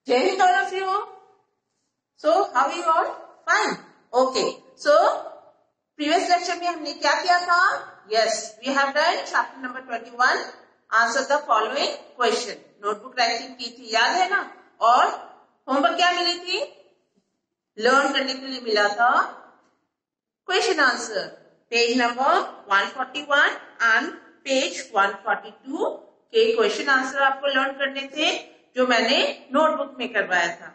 Jai Hind all of you. So how are you all? Fine. Okay. So previous lecture में हमने क्या किया था? Yes, we have done chapter number 21. Answer the following question. Notebook writing की थी, याद है ना? और होमवर्क क्या मिली थी? लर्न करने के लिए मिला था question answer, page number 141 and page 142 के क्वेश्चन आंसर आपको लर्न करने थे, जो मैंने नोटबुक में करवाया था.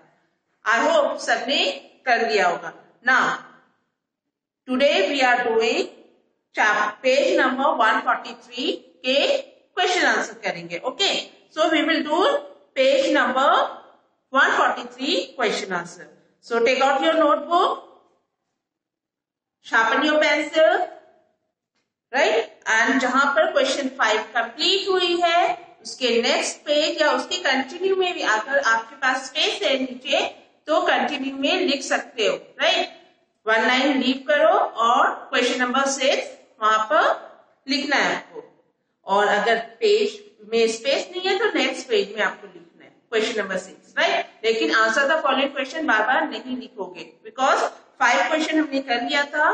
आई होप सबने कर लिया होगा. Now today we are doing page number 143 के क्वेश्चन आंसर करेंगे. Okay, so we will do page number 143 question answer. So take out your notebook, sharpen your pencil, right? And जहां पर क्वेश्चन 5 कंप्लीट हुई है, उसके नेक्स्ट पेज या उसके continue में भी अगर आपके पास स्पेस है नीचे, तो कंटिन्यू में लिख सकते हो, राइट? वन लाइन लीव करो और क्वेश्चन नंबर 6 वहां पर लिखना है आपको. और अगर पेज में स्पेस नहीं है तो नेक्स्ट पेज में आपको लिखना है क्वेश्चन नंबर 6, राइट? लेकिन आंसर द फॉलोइंग क्वेश्चन बार बार नहीं लिखोगे, बिकॉज 5 क्वेश्चन हमने कर लिया था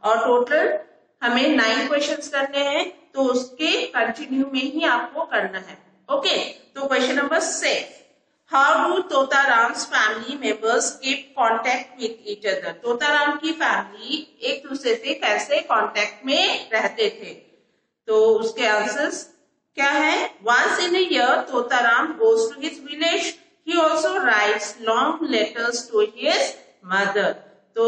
और टोटल हमें 9 क्वेश्चंस करने हैं, तो उसके कंटिन्यू में ही आपको करना है. ओके, तो question number 6, how do Totaram's family members keep contact with each other? Totaram की फैमिली एक दूसरे से कैसे कॉन्टेक्ट में रहते थे? तो उसके आंसर्स क्या है? Once in a year Totaram goes to his village. He also writes long letters to his mother. तो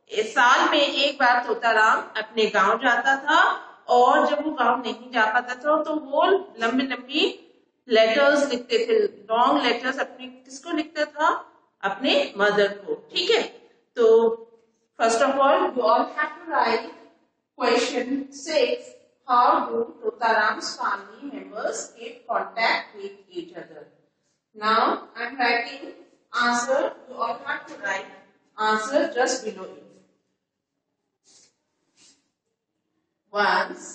इस साल में एक बार तोताराम अपने गांव जाता था, और जब वो गांव नहीं जा पाता था तो वो लंबी लंबी लेटर्स लिखते थे, लॉन्ग लेटर्स. अपने किसको लिखता था? अपने मदर को. ठीक है, तो first of all you all have to write question 6. How do Totaram's family members keep contact with each other? Now I am writing answer. You all have to write answer just below it. Once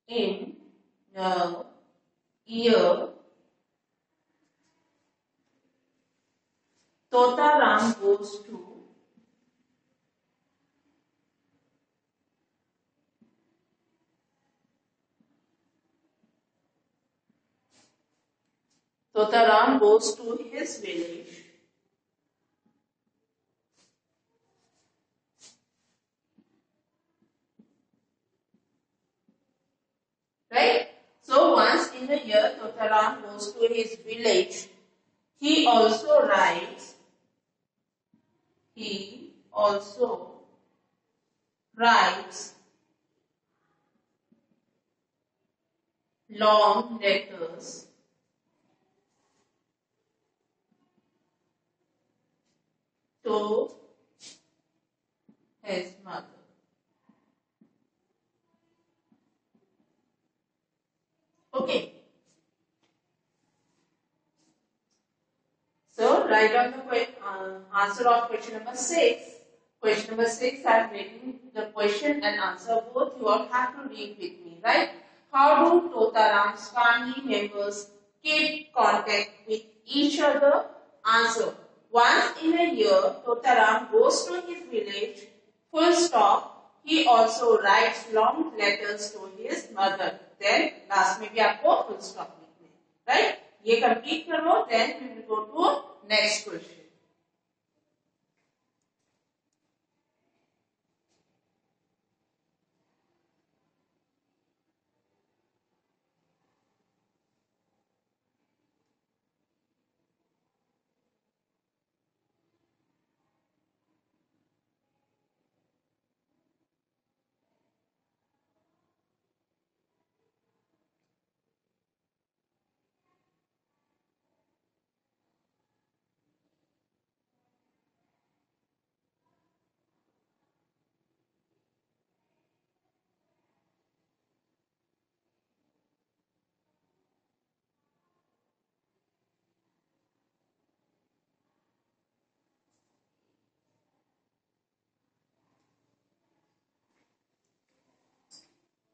in a year, Totaram goes to his village right? So once in a year Totaram goes to his village. He also writes long letters to his mother. Okay. So write down the answer of question number 6. Question number 6, I am reading the question and answer both. You all have to read with me, right? How do Totaram's family members keep contact with each other? Answer. Once in a year, Totaram goes to his village, full stop. He also writes long letters to his mother. Then last में भी आपको full stop लिखना है, right? ये complete करो, then we will go to next question.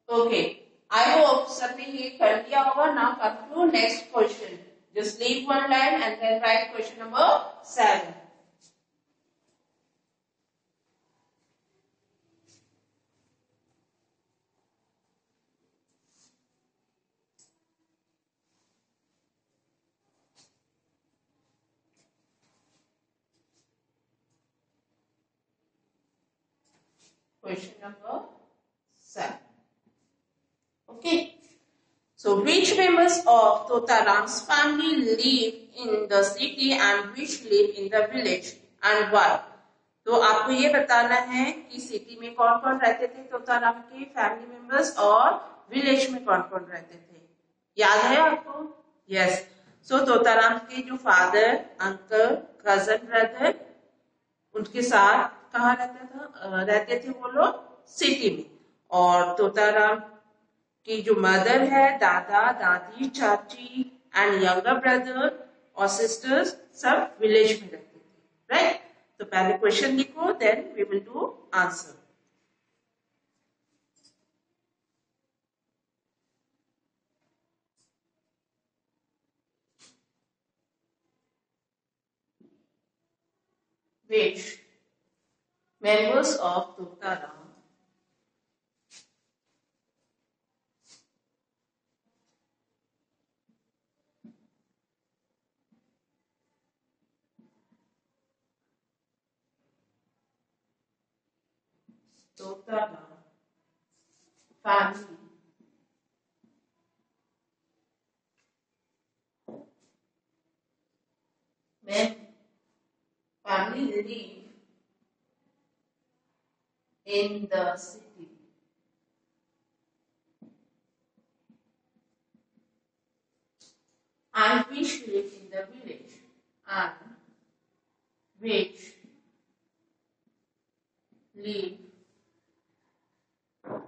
Okay, I hope सबने ये कर लिया होगा. Now come to next question. Just leave one line and then write question number 7. Question number 7. Okay. So, which members of Totaram's family live in the city and which live in the village and why? तो आपको ये बताना है कि city में कौन कौन रहते थे तोताराम के फैमिली मेंबर्स और विलेज में कौन कौन रहते थे. याद है आपको? यस. सो तोताराम के जो फादर, अंकल, कजन, ब्रदर, उनके साथ कहाँ रहते थे वो लोग सिटी में. और तोताराम की जो मदर है, दादा, दादी, चाची एंड यंगर ब्रदर और सिस्टर्स सब विलेज में रहते थे. राइट. तो पहले क्वेश्चन लिखो, then we will do answer. Which members of Totaram family live in the city and which live in the village and which live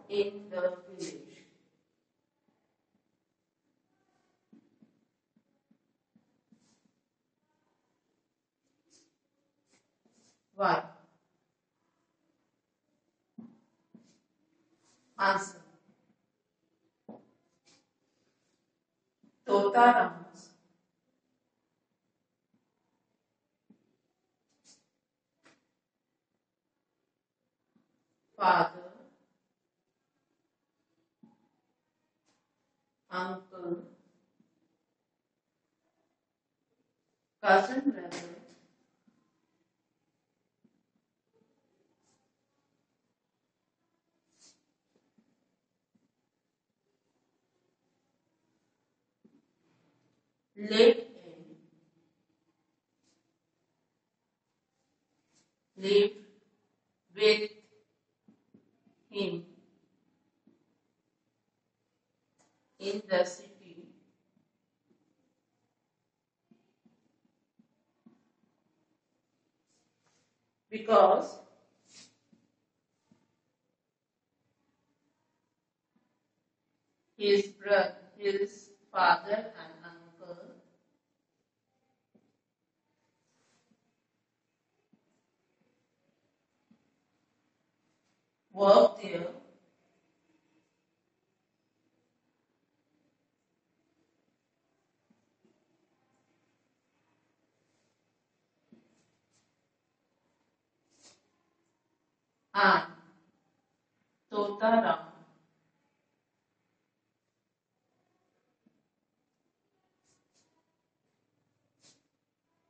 in the village. Why? Answer. Totaram's father, uncle, cousin, brother, lived with him in the city because his father and uncle worked there and Totaram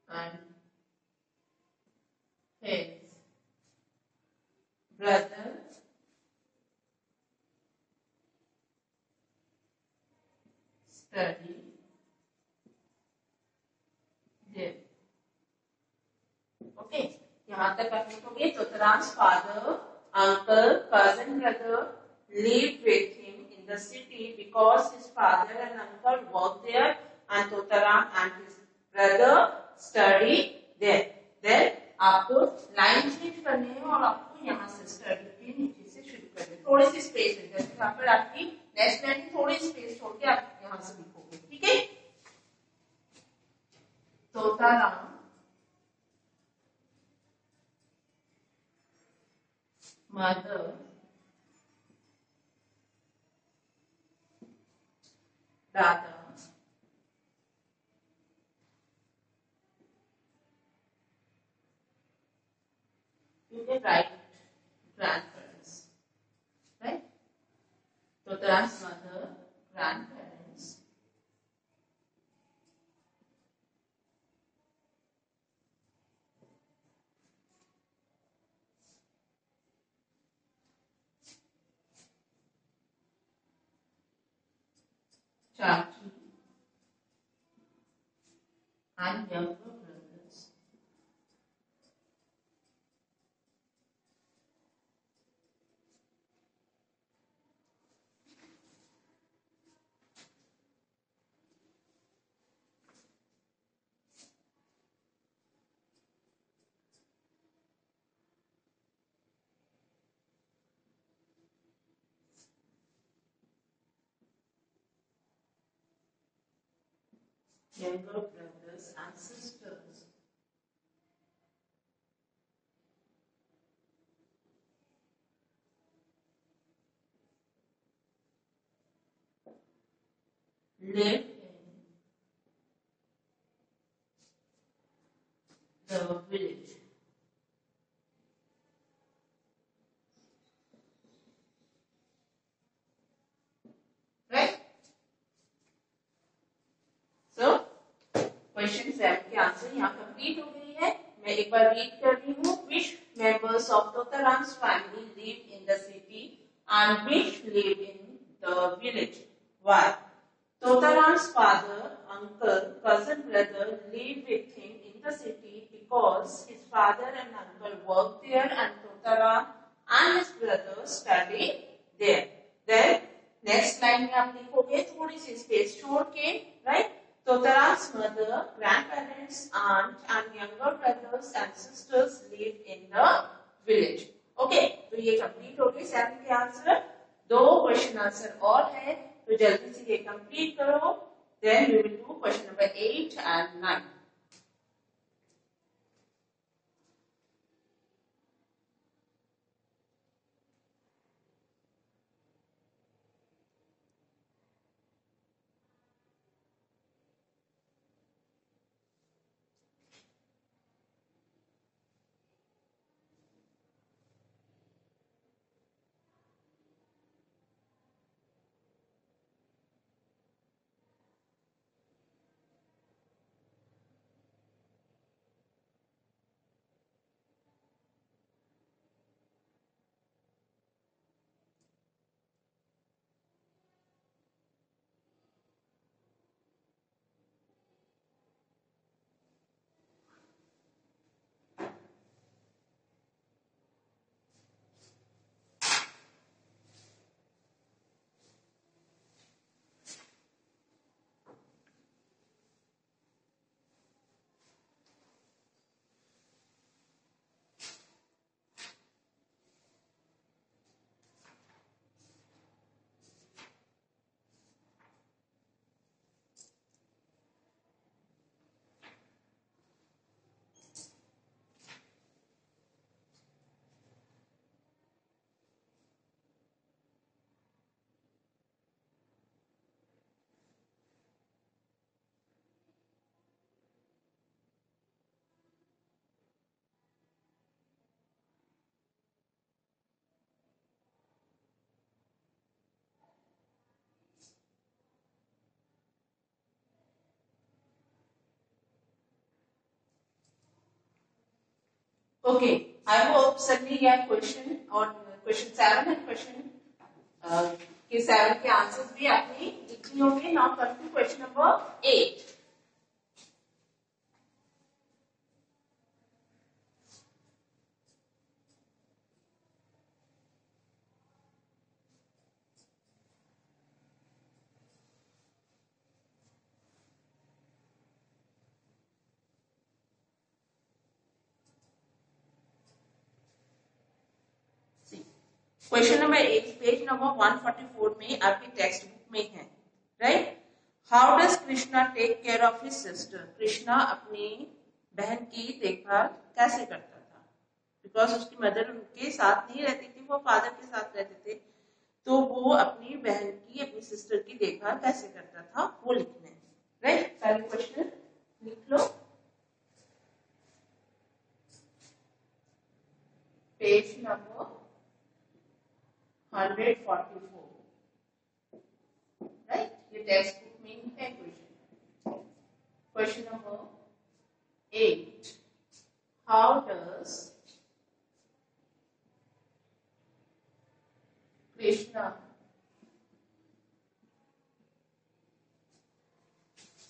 and his brother study there. Okay, यहाँ तक complete हो गई. Totaram's father, uncle, cousin, brother lived with him in the city because his father and uncle worked there and Totaram and his brother studied there. Then आपको line change करनी है और आपको यहाँ से स्टडी के नीचे से शुरू करनी है. थोड़ी सी स्पेस है, जैसे यहाँ पर आपकी नेक्स्ट लाइन की थोड़ी स्पेस छोड़ के आप यहाँ से लिखोगे. ठीक है. Totaram mother rather you can write grandparents, right? Totaram's mother, grandparents, Chachi, and younger brothers. Younger brothers and sisters. Live in the village. Right? So, question 7 के आंसर यहाँ कंप्लीट हो गई है. मैं एक बार रीड कर रही हूँ. Which members of Totaram's family live in the city and which live in the village? Why? Totaram's father, uncle, cousin, brother live with him in the city because his father and uncle work there and Totaram and his brother study there. Then next line में आप लिखोगे थोड़ी सी space छोड़ के, right? Totaram's mother, grandparents, aunt, and younger brothers and sisters live in the village. Okay, तो ये complete हो गए 7 के आंसर. 2 क्वेश्चन आंसर और है, तो जल्दी से ये कंप्लीट करो. Then we will do question number 8 and 9. Okay, I hope सबने यह क्वेश्चन और क्वेश्चन 7 एंड क्वेश्चन के 7 के आंसर्स भी आपने लिख लिए होंगे. Now come to question number 8. Question number 8 page number 144 में आपकी टेक्स्ट बुक में है. Right? How does Krishna take care of his sister? Krishna अपनी बहन की देखभाल कैसे करता था? बिकॉज उसकी मदर उनके साथ नहीं रहती थी, वो फादर के साथ रहते थे. तो वो अपनी बहन की, अपनी सिस्टर की देखभाल कैसे करता था वो लिखना है। राइट, पहले क्वेश्चन लिख लो, पेज नंबर 144। राइट, ये टेक्स्ट बुक में ही है question. Question number 8, how does Krishna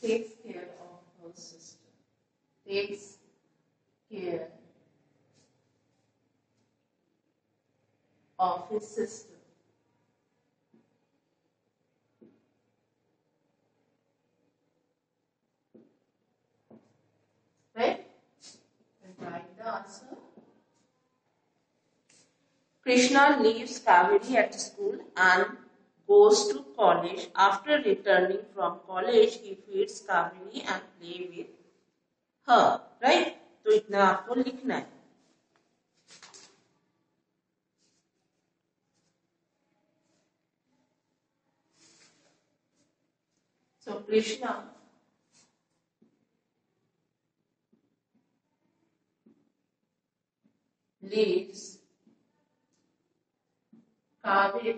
takes care of her sister, takes care of his sister? Right? And write the answer. Krishna leaves Kaveri at school and goes to college. After returning from college, he feeds Kaveri and play with her. Right? तो इतना आपको लिखना है। So Krishna leaves Kaveri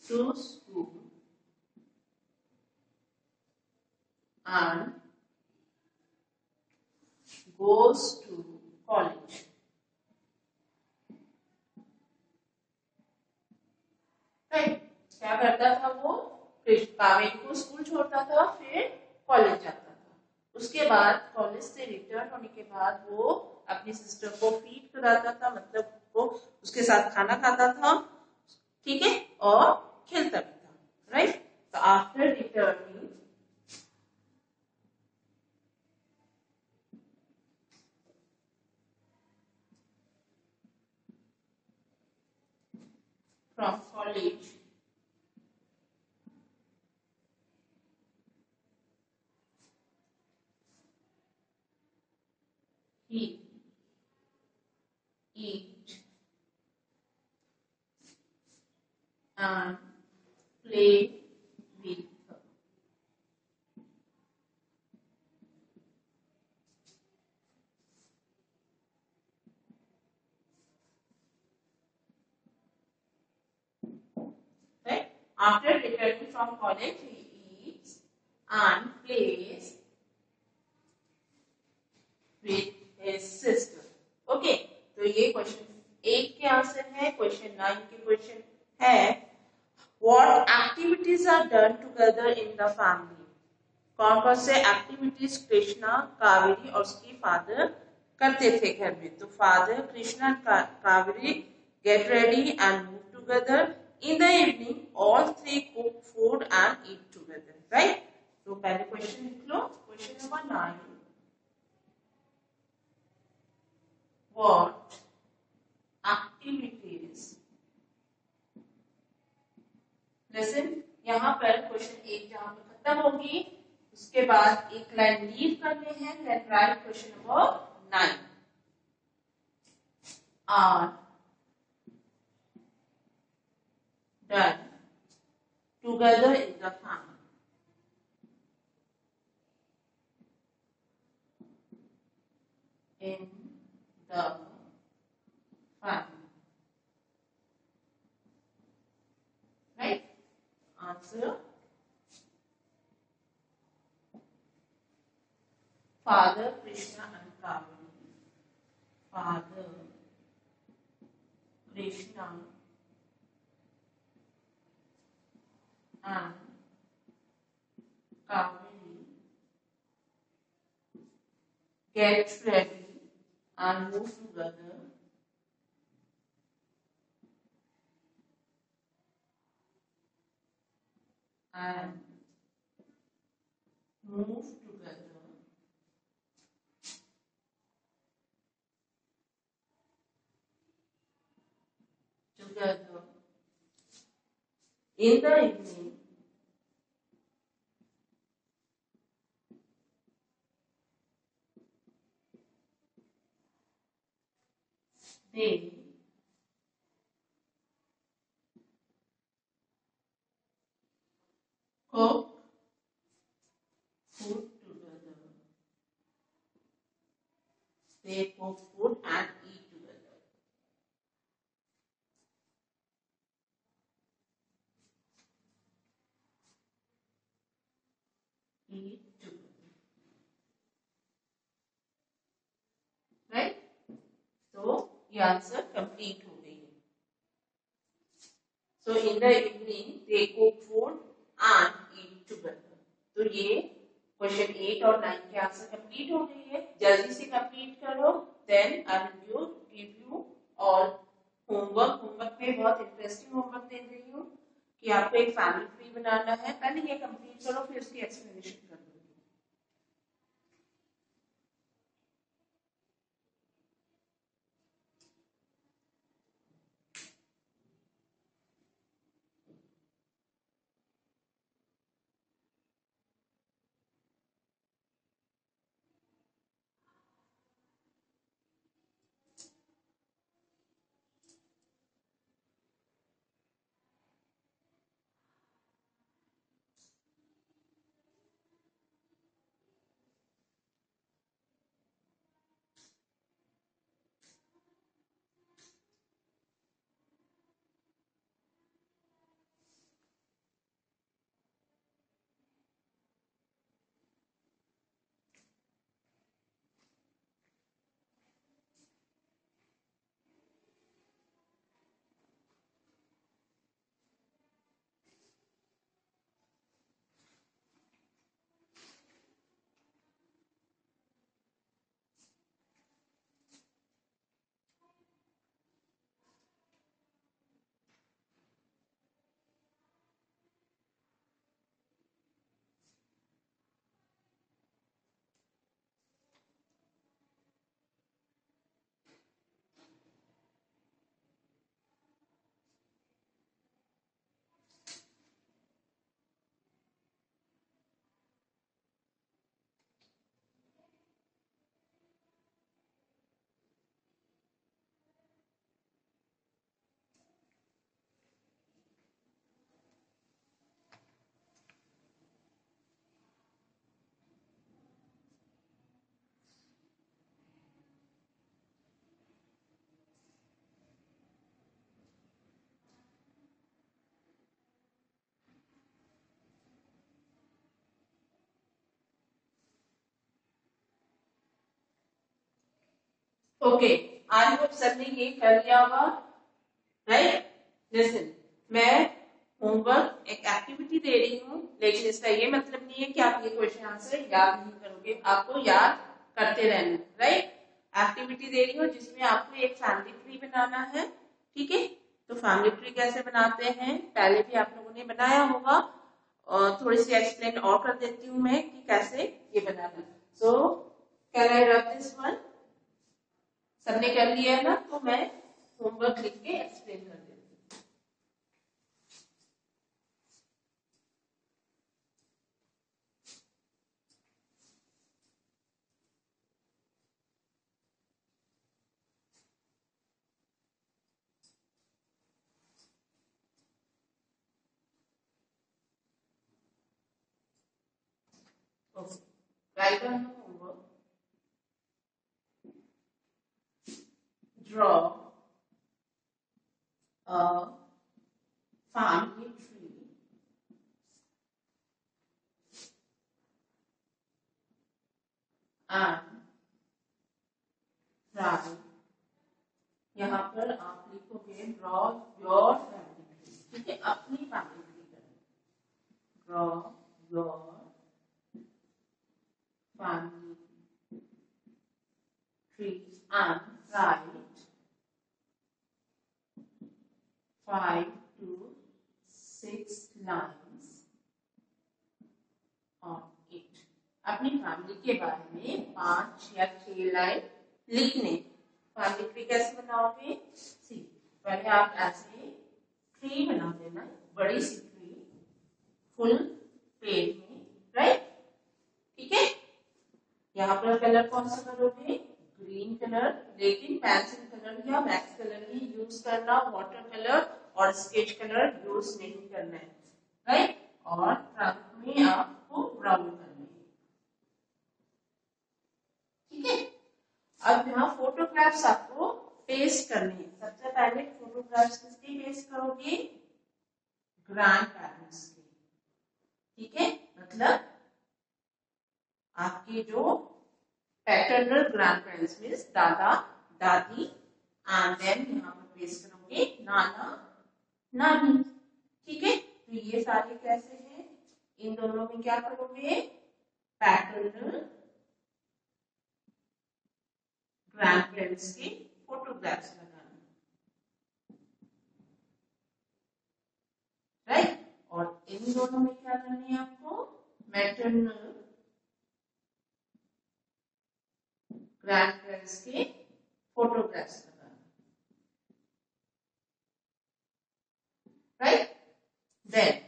to school and goes to college. Right? क्या करता था वो? कावेरी को स्कूल छोड़ता था, फिर कॉलेज जाता था। उसके बाद कॉलेज से रिटर्न होने के बाद वो अपनी सिस्टर को फीड कराता था, मतलब वो उसके साथ खाना खाता था, ठीक है, और खेलता भी था। राइट, तो after returning from college, he eat and play with her. Right? After returning from college, he eats and plays with his sister. Okay, तो ये क्वेश्चन 8 के आंसर है। क्वेश्चन 9 के क्वेश्चन है, what activities are done together in the family? कौन कौन से activities Krishna, Kaveri और उसके फादर करते थे घर में? तो father, Krishna, Kaveri get ready and move together. In the evening all three cook food and eat together. Right, तो पहले क्वेश्चन लिख लो, question number 9, what activities, lesson यहाँ पर क्वेश्चन 1 जहां पर खत्म होगी उसके बाद एक लाइन लीव करने हैं, then write question number 9 are done together in the family. In the family. Right? Answer. Father, Krishna and Kaveri. Father, Krishna and Kaveri get ready and move together and move together in the evening they cook food together. They cook food and eat together. Eat together. Right? So ये answer complete हो गई है. So in the evening they cook food and eat together. तो ये question 8 और 9 के answer complete हो गई है. जल्दी से कंप्लीट करो. Then I will give you all homework. Homework में बहुत इंटरेस्टिंग होमवर्क दे रही हूँ कि आपको एक फैमिली ट्री बनाना है. पहले ये कंप्लीट करो फिर उसकी एक्सप्लेनेशन करो. ओके, आई होप सबने ये कर लिया होगा. राइट. लिसन, मैं होमवर्क एक एक्टिविटी दे रही हूँ, लेकिन इसका ये मतलब नहीं है कि आप ये क्वेश्चन आंसर याद नहीं करोगे. आपको याद करते रहना. राइट. एक्टिविटी दे रही हूँ जिसमें आपको एक फैमिली ट्री बनाना है. ठीक है. तो फैमिली ट्री कैसे बनाते हैं पहले भी आप लोगों ने बनाया होगा, और थोड़ी सी एक्सप्लेन और कर देती हूँ मैं कि कैसे ये बनाना. So can I rub this one. सबने कर लिया है ना, तो मैं होमवर्क लिख के एक्सप्लेन कर देती हूँ. Okay. Write down the homework. Draw a family tree and write. यहाँ पर आप लिखोगे ड्रॉ योर फैमिली ट्री. ठीक है, अपनी फैमिली ट्री करें. Draw your family tree and write 5 to 6 lines on it. अपनी फैमिली के बारे में 5 या 6 लाइन लिखने. फैमिली ट्री कैसे बनाओगे? सी, पहले आप ऐसे ट्री बना देना, बड़ी सी ट्री फुल पेड़ में. राइट. ठीक है. यहाँ पर कलर कौन सा करोगे? ग्रीन कलर, लेकिन पेंसिल कलर या मैक्स कलर ही यूज करना. वाटर कलर और स्केच कलर यूज नहीं करना है. राइट. और फोटोग्राफ्स आपको पेस्ट करने हैं। सबसे पहले फोटोग्राफ्स किसके पेस्ट करोगे? ग्रैंड पेरेंट्स के। ठीक है, मतलब आपके जो पैटर्नल ग्रैंड पेरेंट्स मीन्स दादा दादी, एंड देन यहाँ पर पेस्ट करोगे नाना नानी। ठीक है, तो ये सारे कैसे हैं? इन दोनों में क्या करोगे? पैटर्नल ग्रैंड पेरेंट्स के फोटोग्राफ्स लगाना, राइट। और इन दोनों में क्या करनी है आपको? मैटरनल ग्रैंड पेरेंट्स के फोटोग्राफ्स लगाना, राइट। देन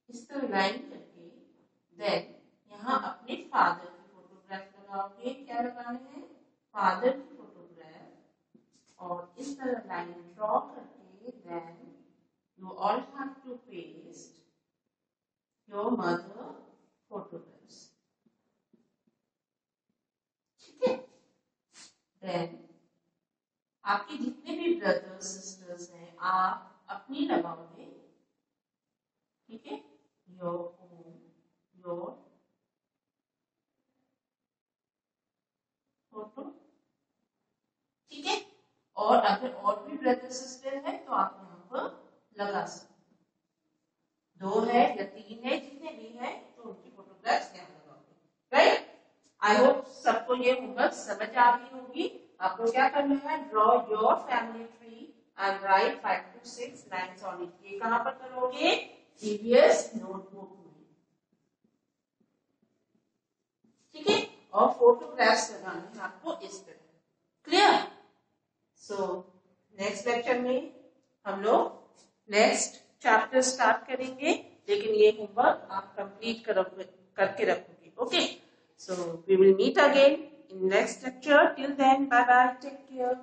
इस तरह लाइन करके देन यहाँ अपने फादर की फोटोग्राफ लगाओगे। क्या लगाने हैं? फादर की फोटोग्राफ। और इस तरह लाइन ड्रॉ करके then you all have to paste your mother photographs. ठीक है, देन आपके जितने भी ब्रदर्स सिस्टर्स हैं आप अपनी लगाओगे। ठीक है, योर फोटो। ठीक है, और अगर और भी ब्रदर सिस्टर है तो आप यहाँ पर लगा सकते हो। 2 है या 3 है, जितने भी है तो उनकी फोटोग्राफ्स यहाँ लगाओगे, राइट। आई होप सबको ये होमवर्क समझ आ गई होगी। आपको क्या करना है? Draw your family tree and right 5 to 6 lines on it. ये कहाँ पर करोगे? प्रीवियस नोटबुक में। ठीक है, और फोटोग्राफ्स लगाने हैं आपको इस तरह। क्लियर? सो नेक्स्ट लेक्चर में हम लोग नेक्स्ट चैप्टर स्टार्ट करेंगे, लेकिन ये होमवर्क आप कंप्लीट करके रखोगे। Okay, so we will meet again in next lecture. Till then, bye bye, take care.